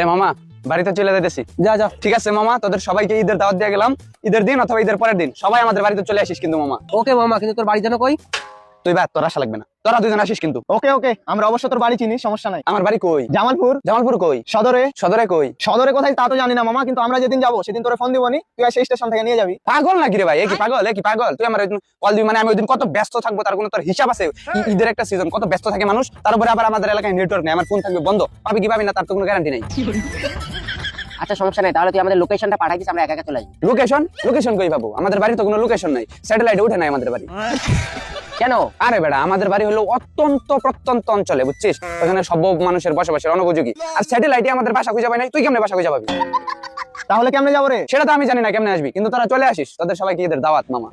এ মামা বাড়িতে চলে যাইতেছি। যা যা। ঠিক আছে মামা, তোদের সবাইকে ঈদের দাওয়াত দিয়ে গেলাম। ঈদের দিন অথবা ঈদের পরের দিন সবাই আমাদের বাড়িতে চলে আসিস কিন্তু মামা। ওকে মামা, কিন্তু তোর বাড়ি যেন কই? তুই বাদ, তোর আশা লাগবে না, তোরা দুজন আসিস কিন্তু। ওকে ওকে, আমরা অবশ্য তোর বাড়ি চিনি, সমস্যা নাই। আমার বাড়ি কই? জামালপুর। জামালপুর কই? সদরে। সদরে কই? সদরে কোথায় তা তো জানি না মামা, কিন্তু আমরা যেদিন যাবো সেদিন তোরে ফোন দিবনি, তুই সেই স্টেশন থেকে নিয়ে যাবি। পাগল নাকি রে ভাই? এ কি পাগল? তুই আমার কল দিবি মানে আমি ওইদিন কত ব্যস্ত থাকবো তার কোনো তোর হিসাব আছে? ঈদের একটা সিজন, কত ব্যস্ত থাকে মানুষ, তার উপরে আবার আমাদের এলাকায় নেটওয়ার্ক নেই, আমার ফোন থাকবে বন্ধ, পাবি কি পাবি না তার তো কোনো গ্যারান্টি নেই। আচ্ছা সমস্যা নাই, তাহলে তুই আমাদের লোকেশনটা পাঠাই দিস, আমরা একা একা চলে যাই। লোকেশন কই পাবো? আমাদের বাড়ি তো কোনো লোকেশন নাই, স্যাটেলাইটে উঠে নাই আমাদের বাড়ি। কেন? আরে বেটা, আমাদের বাড়ি হলো অত্যন্ত প্রত্যন্ত অঞ্চলে, বুঝছিস? ওখানে সব মানুষের বসবাসের অনুপযোগী, আর স্যাটেলাইটে আমাদের বাসা খুঁজে পাই নাই। তুই কেমনে বাসা খুঁজে পাবি? তাহলে কেমনে যাবো রে? সেটা তো আমি জানি না কেমনে আসবি, কিন্তু তোরা চলে আসিস, তোদের সবাইকে ঈদের দাওয়াত মামা।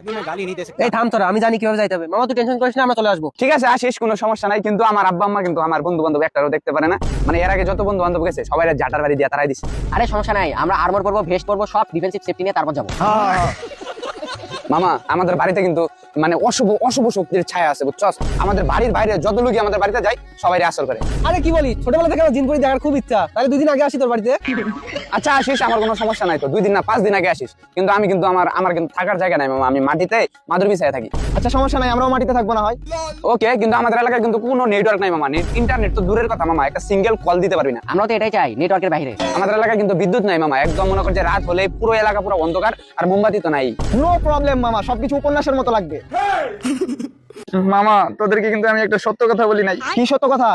এই থাম তোরা, আমি জানি কিভাবে যাইতে হবে। মামা তুই টেনশন করিস না, আমরা চলে আসবো। ঠিক আছে আসিস, কোনো সমস্যা নাই, কিন্তু আমার আব্বা আম্মা কিন্তু আমার বন্ধু বান্ধব একটারও দেখতে পারে না, মানে এর আগে যত বন্ধু বান্ধব গেছে সবাই জাটার বাড়ি দিয়ে তারাই দিছে। আরে সমস্যা নাই, আমরা আর্মর পরবো, ভেস্ট পরবো, সব ডিফেন্সিভ সেফটি নিয়ে তারপর যাবো। মামা আমাদের বাড়িতে কিন্তু মানে অশুভ অশুভ শক্তির ছায়া আছে, বুঝছস? আমাদের বাড়ির বাইরে যত লোকই আমাদের বাড়িতে যায় সবাই আসর করে। আরে কি বলি, ছোটবেলা থেকে আমার জিনপুরি দেখার খুব ইচ্ছা, তাহলে 2 দিন আগে আসি তোর বাড়িতে। আচ্ছা আসিস, আমার কোনো সমস্যা নাই তো, 2 দিন না 5 দিন আগে আসিস, কিন্তু আমি কিন্তু আমার কিন্তু থাকার জায়গা নাই মামা, আমি মাটিতে মাদুর বিছায় থাকি। আচ্ছা সমস্যা নাই, আমরাও মাটিতে থাকবো না হয়। ওকে, কিন্তু আমাদের এলাকায় কিন্তু কোনো নেটওয়ার্ক নাই মামা, ইন্টারনেট তো দূরের কথা মামা, একটা সিঙ্গেল কল দিতে পারবি না। আমরা তো এটাই চাই, নেটওয়ার্কের বাইরে। আমাদের এলাকায় কিন্তু বিদ্যুৎ নাই মামা, একদম মনে কর যে রাত হলে পুরো এলাকা পুরো অন্ধকার, আর মোমবাতি তো নাই। নো প্রবলেম মামা, সবকিছু উপন্যাসের মতো লাগবে। মামা তোদেরকে কিন্তু আমি একটা সত্য কথা বলি নাই। কি সত্য কথা?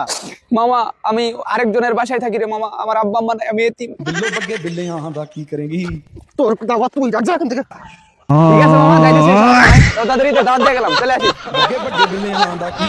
মামা আমি আরেকজনের বাসায় থাকি রে মামা, আমার আব্বা আম্মা নাই, আমি এতিম। बिल्लो बग्गे बिल्ले यहाँ बाकी करेंगी। তোর দাওয়াত তুই যা এখান থেকে। ঠিক আছে মামা, যাইতেছি, তাড়াতাড়ি দাওয়াত দিয়ে গেলাম, চলে আসিস। बग्गे बग्गे बिल्ले यहाँ बाकी